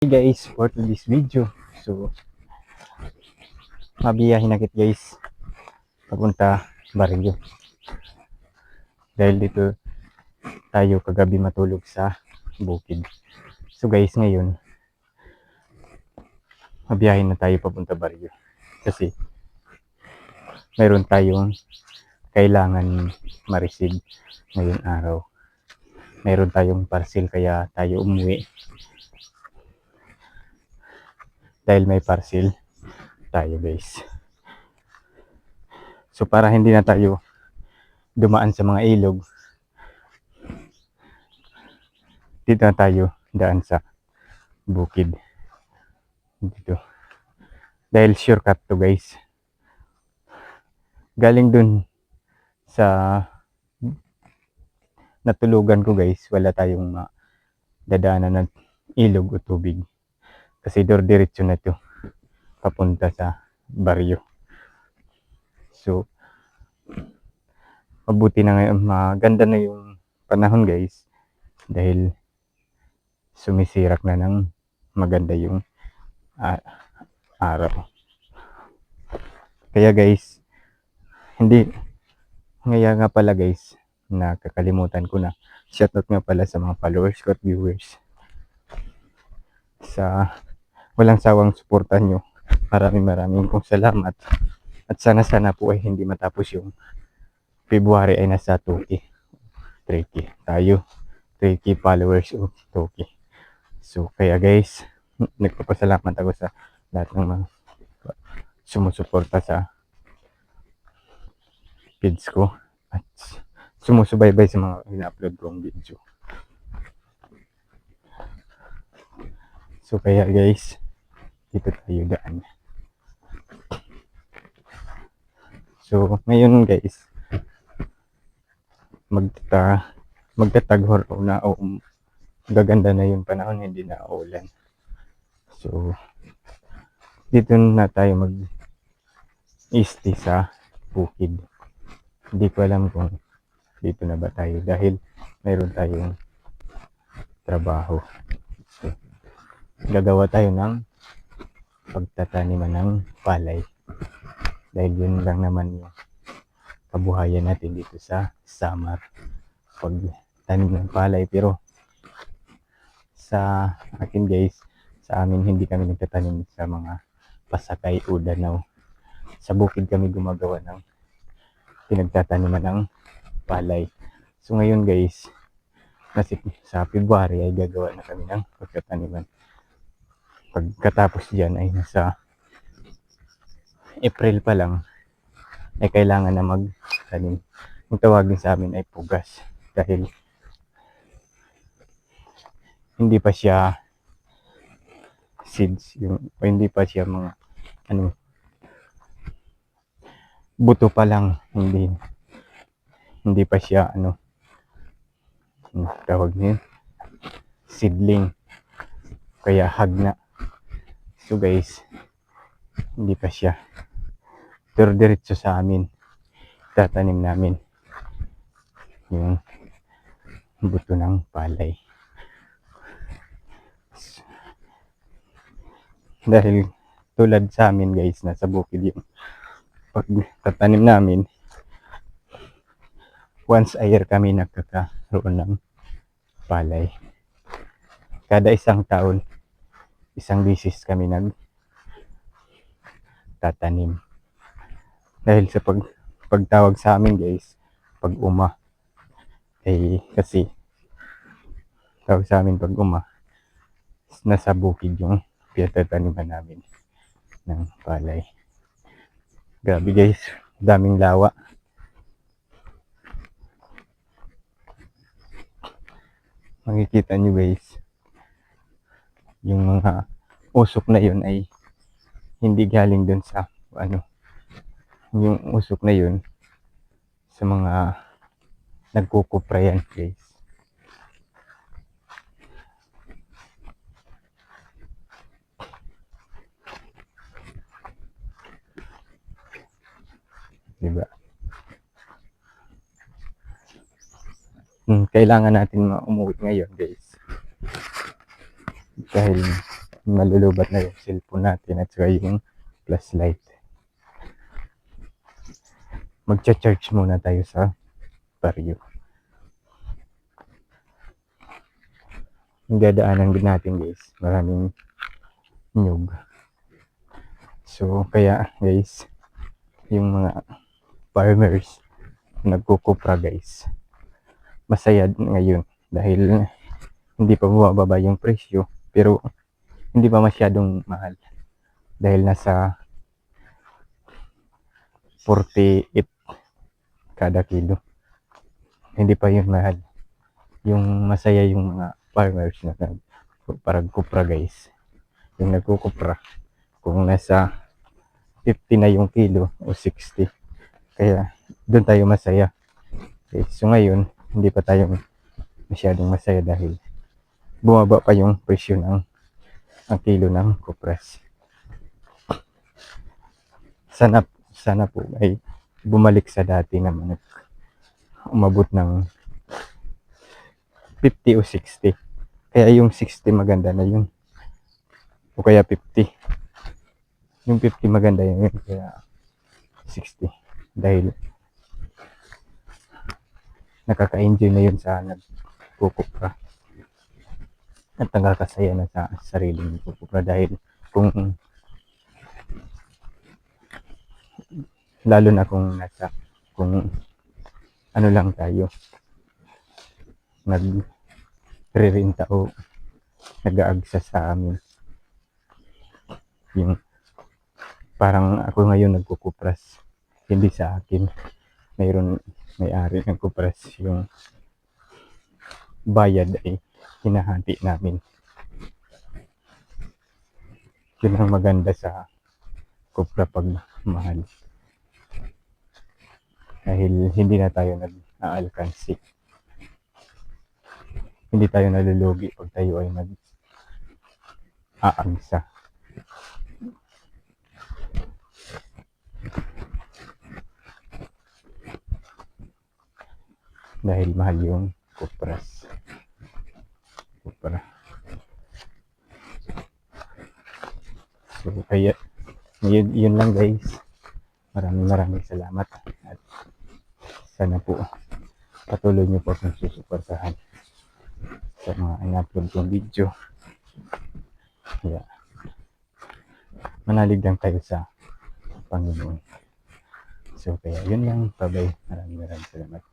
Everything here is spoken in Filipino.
Hey guys, for today's video. So, mabiyahin na kit guys. Papunta Baguio. Dahil dito tayo kagabi matulog sa bukid. So guys, ngayon, mabiyahin na tayo papunta Baguio. Kasi, mayroon tayong kailangan ma-receive ngayong araw. Mayroon tayong parcel kaya tayo umuwi. Dahil may parcel tayo guys. So para hindi na tayo dumaan sa mga ilog, dito na tayo daan sa bukid. Dito. Dahil shortcut to guys. Galing dun sa natulugan ko guys, wala tayong dadaanan ng ilog o tubig. Kasi diretso na to papunta sa baryo. So, mabuti na ngayon, maganda na yung panahon guys. Dahil sumisirak na ng maganda yung araw. Kaya guys, nga pala guys, nakakalimutan ko na. Shoutout nga pala sa mga followers ko at viewers. Sa walang sawang suporta nyo. Maraming pong salamat. At sana po ay hindi matapos yung February ay nasa 2K. 3K tayo. 3K followers o 2K. So kaya guys, nagpapasalamat ako sa lahat ng mga sumusuporta sa kids ko at sumusubaybay sa mga ina-upload kong video. So kaya guys, dito tayo daan. So ngayon guys, magtataghor na o gaganda na yung panahon, hindi na uulan. So dito na tayo mag-stay sa bukid. Hindi ko alam kung dito na ba tayo dahil mayroon tayong trabaho. So, gagawa tayo ng pagtataniman ng palay. Dahil yun lang naman yung kabuhayan natin dito sa summer. Pagtanim ng palay. Pero sa akin guys, sa amin hindi kami nagtatanim sa mga pasakay o danaw. Sa bukid kami gumagawa ng pinagtataniman ng palay. So ngayon guys, kasi sa February ay gagawa na kami ng pagtataniman. Pagkatapos dyan ay nasa April pa lang ay kailangan na magtanim. Yung tawagin sa amin ay pugas. Dahil hindi pa siya seeds, o hindi pa siya mga buto pa lang, hindi pa siya tawag niyo, seedling, kaya hagna. So guys, hindi pa siya, pero diretso sa amin tatanim namin yung buto ng palay. Dahil tulad sa amin guys, nasa bukid yung pagtatanim namin, once a year kami nagkakaroon ng palay. Kada isang taon, isang bisis kami nagtatanim. Dahil sa pagtawag sa amin guys, pag-uma, kasi tawag sa amin pag-uma, nasa bukid yung pinagtataniman namin ng palay. Grabe guys, daming lawa. Makikita nyo guys, yung mga usok na yun ay hindi galing dun sa yung usok na yun sa mga nagkukupra yan guys. Diba? Kailangan natin umuwi ngayon guys. Dahil malulubat na yung cellphone natin at saka yung flashlight. Magcha-charge muna tayo sa baryo. Yung dadaanan natin guys, maraming nyug. So kaya guys, yung mga farmers nagkukupra guys, masaya ngayon dahil hindi pa bumababa yung presyo, pero hindi pa masyadong mahal dahil nasa 48 kada kilo. Hindi pa yun mahal. Yung masaya yung mga farmers na parang kupra guys, yung nagkukupra kung nasa 50 na yung kilo o 60, kaya doon tayo masaya. Okay, so ngayon hindi pa tayo masyadong masaya dahil bumaba pa yung presyo ng ang kilo ng kupras. Sana po ay bumalik sa dati naman, umabot ng 50 o 60. Kaya yung 60 maganda na yun, o kaya 50. Yung 50 maganda yun, kaya 60 dahil nakaka-enjoy na yun sa nagkukupra at nakakasaya na sa sariling nagkukupra. Dahil kung lalo na kung ano lang tayo, nagre-renta o nag-aagsa sa amin, yung parang ako ngayon nagkukupras, hindi sa akin, mayroon may-ari ng kupras, yung bayad ay hinahati namin. Yun ang maganda sa kupra pag mahal, dahil hindi na tayo nag-aalkansi, hindi tayo nalulugi pag tayo ay nag-aagsa. Dahil mahal yung kupra. So kaya yun lang guys, maraming salamat at sana po patuloy nyo po akong susuportahan sa mga in-upload kong video. Yeah. Manalig lang tayo sa Panginoon. So kaya yun lang, bye bye, maraming salamat.